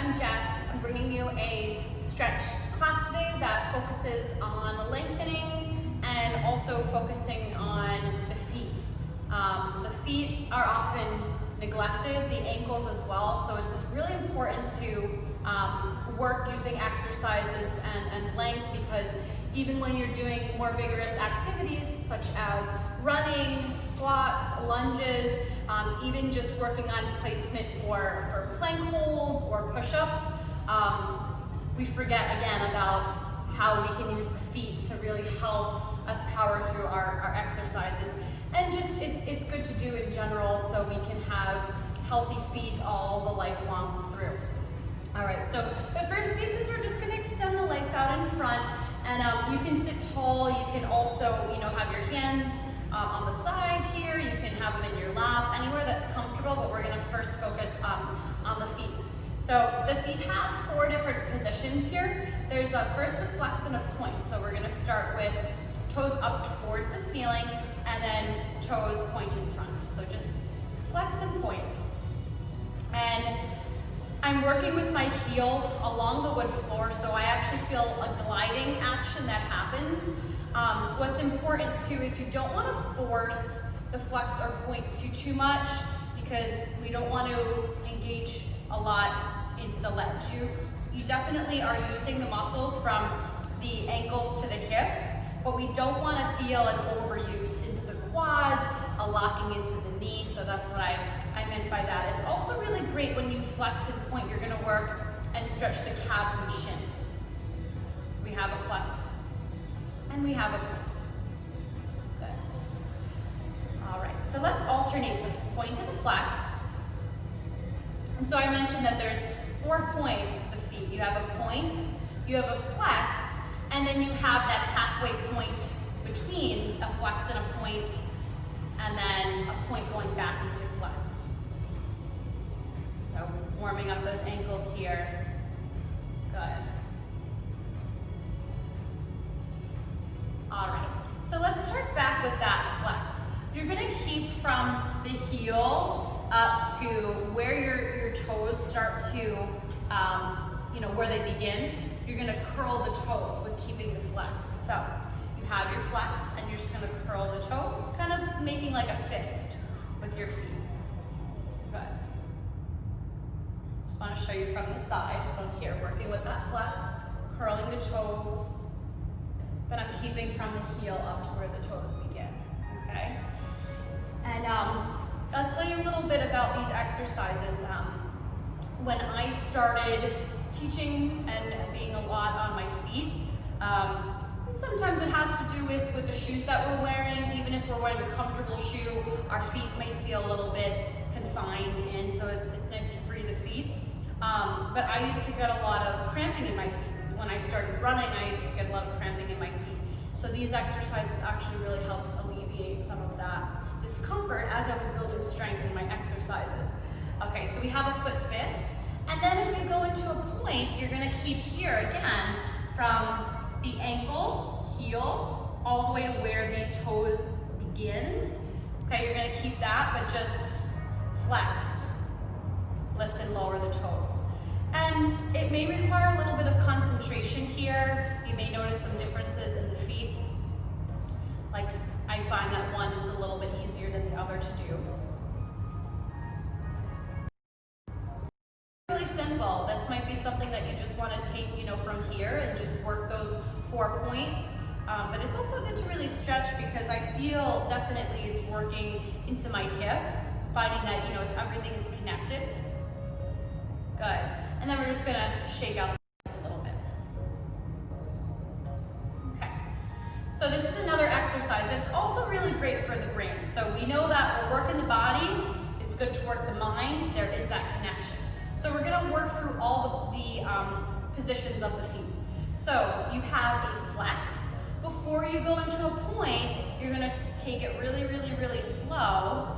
I'm Jess. I'm bringing you a stretch class today that focuses on lengthening and also focusing on the feet. The feet are often neglected, the ankles as well, so it's really important to work using exercises and length, because even when you're doing more vigorous activities such as running, squats, lunges, even just working on placement for plank holds or push-ups, we forget again about how we can use the feet to really help us power through our exercises. And just it's good to do in general so we can have healthy feet all the lifelong through. All right, so the first piece is we're just gonna extend the legs out in front, and you can sit tall. You can also, have your hands on the side here. You can have them in your lap, anywhere that's comfortable, but we're gonna first focus on the feet. So the feet have 4 different positions here. There's first a flex and a point. So we're gonna start with toes up towards the ceiling and then toes point in front. So just flex and point. And I'm working with my heel along the wood floor, so I actually feel a gliding action that happens. What's important too is you don't want to force the flex or point too much, because we don't want to engage a lot into the legs. You definitely are using the muscles from the ankles to the hips, but we don't want to feel an overuse into the quads, a locking into the knee, so that's what I meant by that. It's also really great when you flex and point, you're going to work and stretch the calves and shins. So we have a flex and we have a point. Good. All right, so let's alternate with point and the flex. And so I mentioned that there's 4 points of the feet. You have a point, you have a flex, and then you have that halfway point between a flex and a point, and then a point going back into flex. So warming up those ankles here. Good. All right, so let's start back with that flex. You're gonna keep from the heel up to where your toes start to, where they begin. You're gonna curl the toes with keeping the flex. So you have your flex and you're just gonna curl the toes, kind of making like a fist with your feet. Good. Just wanna show you from the side. So I'm here working with that flex, curling the toes, but I'm keeping from the heel up to where the toes begin, okay? And I'll tell you a little bit about these exercises. When I started teaching and being a lot on my feet, sometimes it has to do with the shoes that we're wearing. Even if we're wearing a comfortable shoe, our feet may feel a little bit confined in, so it's nice to free the feet. But I used to get a lot of cramping in my feet. When I started running, I used to get a lot of cramping in my feet. So these exercises actually really helped alleviate some of that discomfort as I was building strength in my exercises. Okay, so we have a foot fist, and then if you go into a point, you're gonna keep here again from the ankle, heel, all the way to where the toe begins. Okay, you're gonna keep that, but just flex, lift and lower the toes. And it may require a little bit of concentration here. You may notice some differences in the feet. Like, I find that one is a little bit easier than the other to do. Really simple. This might be something that you just want to take, from here and just work those 4 points. But it's also good to really stretch, because I feel definitely it's working into my hip, finding that, everything is connected. Good. And then we're just gonna shake out this a little bit. Okay. So this is another exercise. It's also really great for the brain. So we know that we're working the body, it's good to work the mind, there is that connection. So we're gonna work through all the positions of the feet. So you have a flex. Before you go into a point, you're gonna take it really, really, really slow.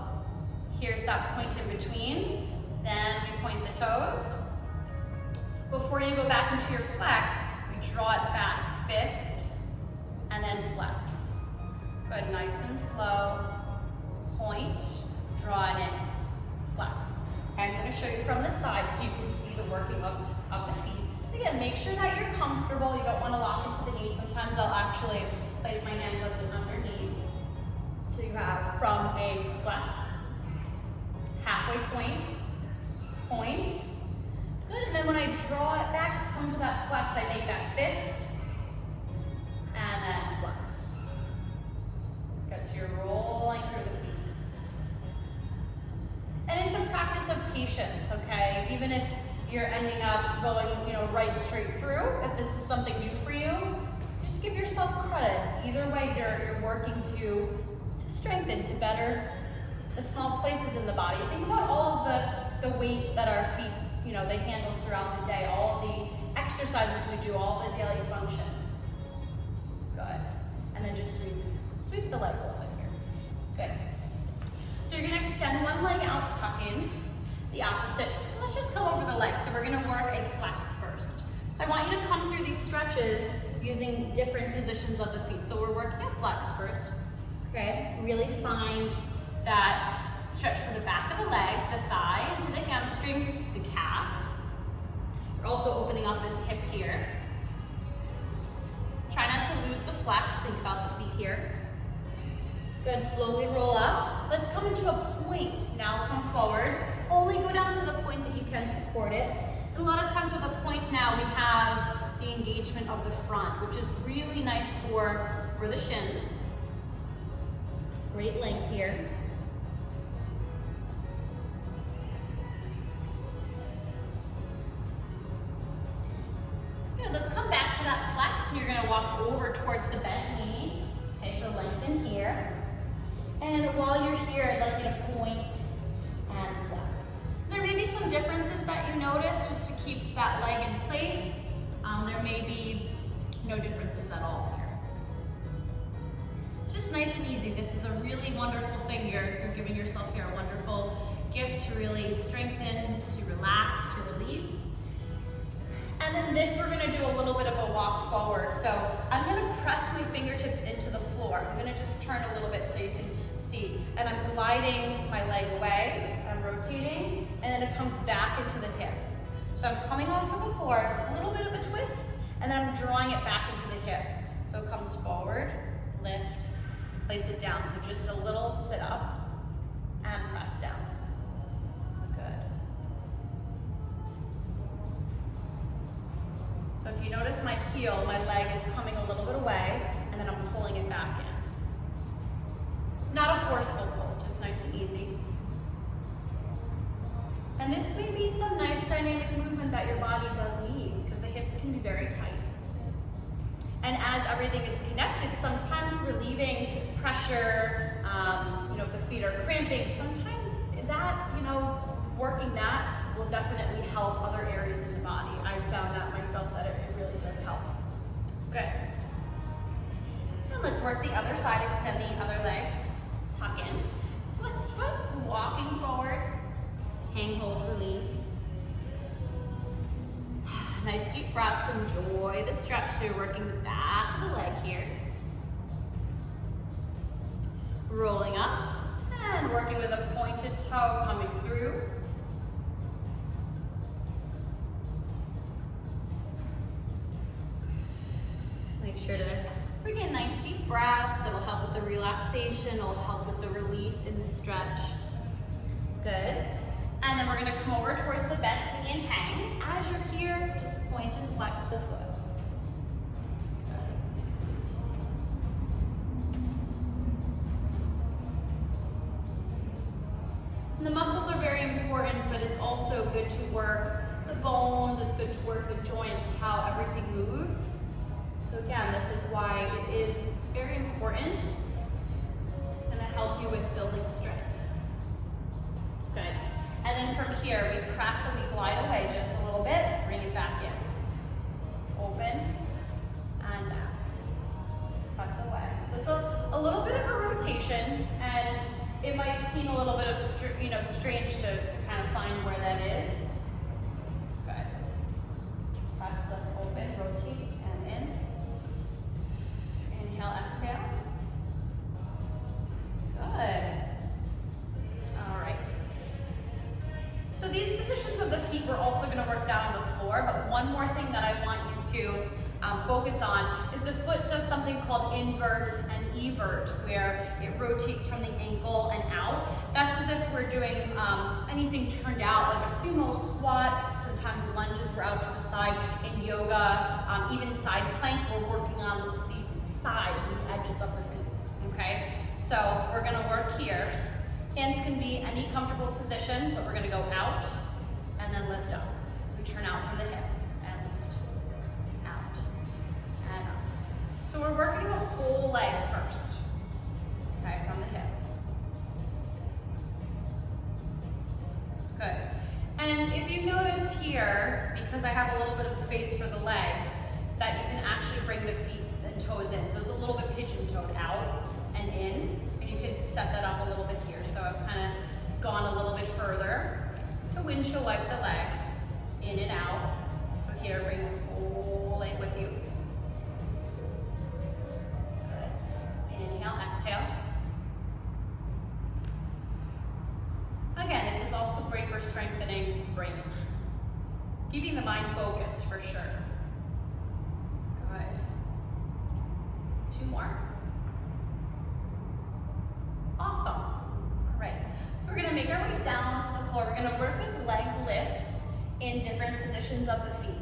Here's that point in between. Then we point the toes. Before you go back into your flex, we draw it back, fist, and then flex. Good, nice and slow. Point, draw it in, flex. Okay, I'm going to show you from the side so you can see the working of the feet. Again, make sure that you're comfortable. You don't want to lock into the knees. Sometimes I'll actually place my hands underneath. So you have from a flex, halfway point, point. Good, and then when I draw it back to come to that flex, I make that fist, and then flex. Good, so you're rolling through the feet. And it's a practice of patience, okay? Even if you're ending up going, right straight through, if this is something new for you, just give yourself credit. Either way, you're working to strengthen, to better the small places in the body. Think about all of the weight that our feet, they handle throughout the day, all of the exercises we do, all the daily functions. Good. And then just sweep the leg a little bit here. Good. So you're going to extend one leg out, tuck in, the opposite. Let's just go over the legs. So we're going to work a flex first. I want you to come through these stretches using different positions of the feet. So we're working a flex first. Okay, really find that stretch for the back of the leg, the thigh, into the hamstring, the calf. You're also opening up this hip here. Try not to lose the flex. Think about the feet here. Good, slowly roll up. Let's come into a point. Now come forward. Only go down to the point that you can support it. And a lot of times with a point now, we have the engagement of the front, which is really nice for the shins. Great length here. Good, let's come back to that flex, and you're going to walk over towards the bent knee. Okay, so lengthen here. And while you're here, I'd like you to point and flex. There may be some differences that you notice just to keep that leg in place. There may be no differences at all here. It's just nice and easy. This is a really wonderful thing. You're giving yourself here a wonderful gift to really strengthen, to relax, to release. And then this, we're going to do a little bit of a walk forward. So I'm going to press my fingertips into the floor. I'm going to just turn a little bit so you can see. And I'm gliding my leg away. I'm rotating, and then it comes back into the hip. So I'm coming off of the floor, a little bit of a twist, and then I'm drawing it back into the hip. So it comes forward, lift, place it down. So just a little sit up and press down. Good. So if you notice my heel, my leg is coming a little bit away, and then I'm pulling it back in. Not a forceful pull, just nice and easy. And this may be some nice dynamic movement that your body does need, because the hips can be very tight. And as everything is connected, sometimes relieving pressure, if the feet are cramping, sometimes that, working that will definitely help other areas in the body. I've found that myself, that it really does help. Good. And let's work the other side, extend the other leg, tuck in, flex foot, walking forward, hang, hold, release. Nice deep breaths, enjoy the stretch. So you're working the back of the leg here. Rolling up and working with a pointed toe coming through. Make sure to bring in nice deep breaths. It'll help with the relaxation. It'll help with the release in the stretch. Good. And then we're going to come over towards the bent knee and hang. As you're here, just point and flex the foot. And the muscles are very important, but it's also good to work the bones, it's good to work the joints, how everything moves. So again, this is why it's very important. It's going to help you with building strength. Good. And then from here, we press and we glide away just a little bit, bring it back in. Open and back. Press away. So it's a little bit of a rotation, and it might seem a little bit of strange to kind of find where that is. Good. Press the open, rotate, and in. Inhale, exhale. Good. All right. So floor. But one more thing that I want you to focus on is the foot does something called invert and evert, where it rotates from the ankle and out. That's as if we're doing anything turned out, like a sumo squat. Sometimes lunges were out to the side. In yoga, even side plank, we're working on the sides and the edges of the feet, okay? So we're gonna work here. Hands can be any comfortable position, but we're gonna go out and then lift up. We turn out from the hip and lift, out and up. So we're working the whole leg first, okay, from the hip. Good. And if you notice here, because I have a little bit of space for the legs, that you can actually bring the feet and toes in. So it's a little bit pigeon-toed out and in, and you can set that up a little bit here. So I've kind of gone a little bit further to windshield wipe the legs, in and out. So here, bring the whole leg with you. Good. Inhale, exhale. Again, this is also great for strengthening brain. Keeping the mind focused for sure. Good. 2 more. Awesome. All right. So we're going to make our way down to the floor. We're going to work with leg lifts in different positions of the feet.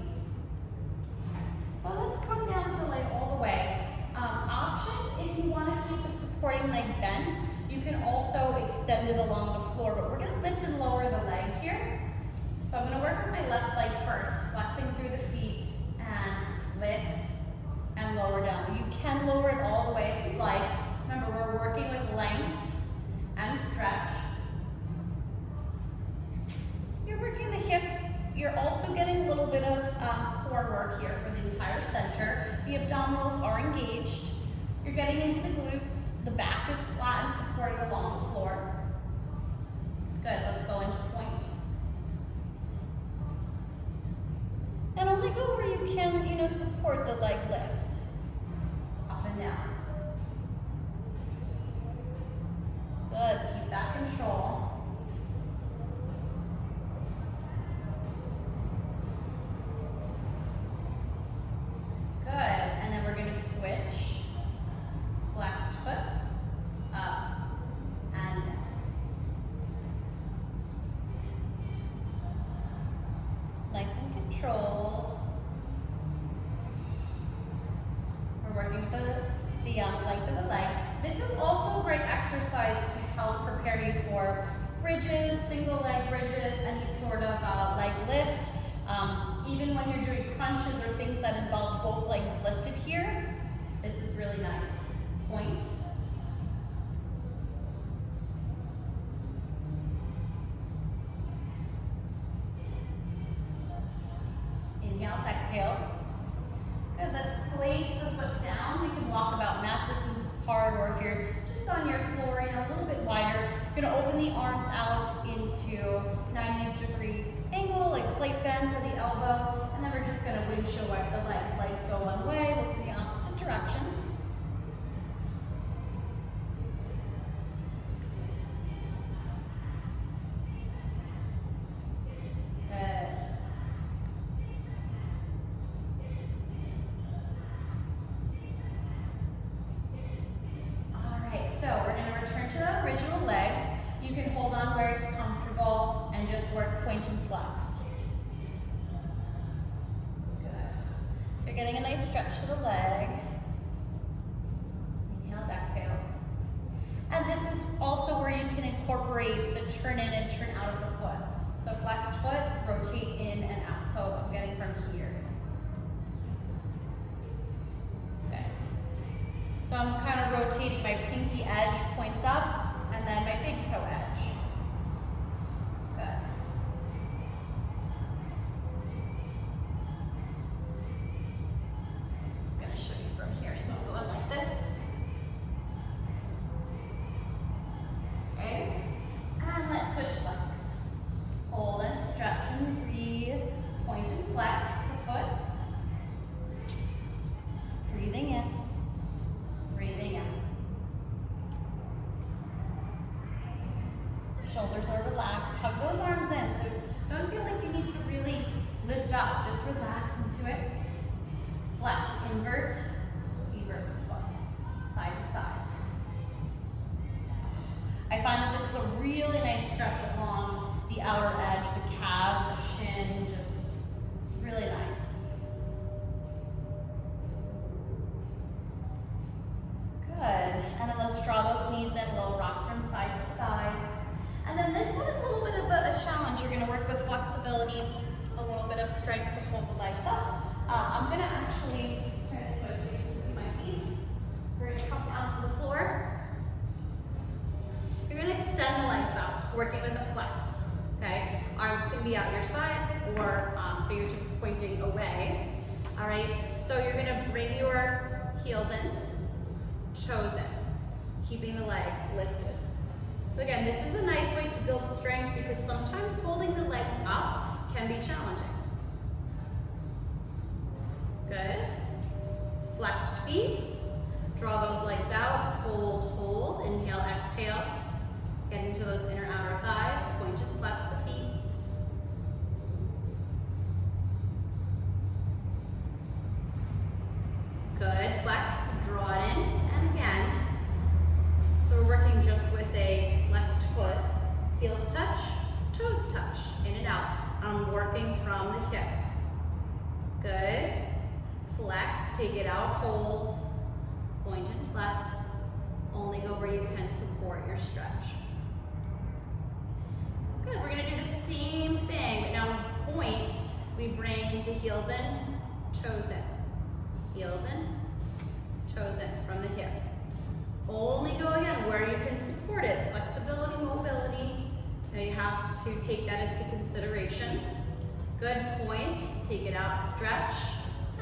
So let's come down to leg all the way. Option, if you want to keep the supporting leg bent, you can also extend it along the floor, but we're going to lift and lower the leg here. So I'm going to work with my left leg first, flexing through the feet and lift and lower down. You can lower it all the way if you'd like. Remember, we're working with length and stretch. You're working the hip. You're also getting a little bit of core work here for the entire center. The abdominals are engaged. You're getting into the glutes. The back is flat and supported along the floor. Good, let's go into point. And only go where you can, support the leg lift. Up and down. Good, keep that control. Good, and then we're going to switch. Flexed foot, up and down. Nice and controlled. We're working with the length of the leg. This is also a great exercise to help prepare you for bridges, single leg bridges, any sort of leg lift. Even when you're doing crunches or things that involve both legs lifted here, this is really nice. Point. Inhales, exhale. Good, let's place the foot down. We can walk about mat distance apart, or if you're just on your floor and a little bit wider, you're gonna open the arms out into 90-degree angle, like slight bend to the elbow, and then we're just gonna windshield wipe the leg. Legs go one way, look in the opposite direction. Point and flex. Good. So you're getting a nice stretch to the leg. Inhales, exhales. And this is also where you can incorporate the turn in and turn out of the foot. So flexed foot, rotate in and out. So I'm getting from here. Okay. So I'm kind of rotating my pinky edge points up and then my big toe edge. invert the foot, side to side. I find that this is a really nice stretch along the outer edge, the calf, the shin, just it's really nice. Good, and then let's draw those knees in, little rock from side to side. And then this one is a little bit of a challenge. You're gonna work with flexibility, a little bit of strength to hold the legs up. I'm gonna actually turn this way so you can see my feet. We're gonna come down to the floor. You're gonna extend the legs out, working with a flex, okay? Arms can be out your sides or fingertips pointing away, all right? So you're gonna bring your heels in, toes in, keeping the legs lifted. Again, this is a nice way to build strength because sometimes holding the legs up can be challenging. Good. Flexed feet. Draw those legs out. Hold, hold. Inhale, exhale. Get into those inner outer thighs. Point and flex the feet. Good. Flex. Draw it in. And again. So we're working just with a flexed foot. Heels touch. Toes touch. In and out. I'm working from the hip. Good. Flex, take it out, hold, point and flex. Only go where you can support your stretch. Good, we're gonna do the same thing, but now we point, we bring the heels in, toes in. Heels in, toes in from the hip. Only go again where you can support it. Flexibility, mobility. Now you have to take that into consideration. Good, point, take it out, stretch.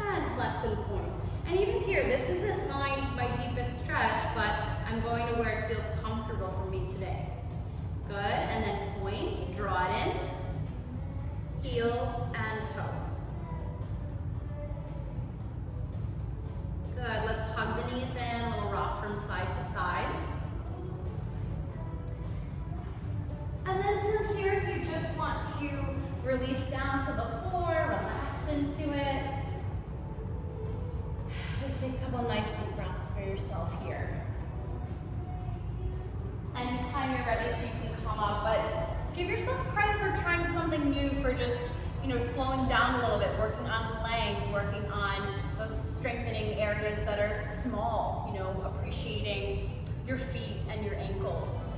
And flex and point. And even here, this isn't my deepest stretch, but I'm going to where it feels comfortable for me today. Good, and then point, draw it in, heels and toes. Good, let's hug the knees in, little rock from side to side. And then from here, if you just want to release down to the floor, relax into it. Just take a couple nice deep breaths for yourself here. Anytime you're ready, so you can come up, but give yourself credit for trying something new, for just, slowing down a little bit, working on length, working on those strengthening areas that are small, appreciating your feet and your ankles.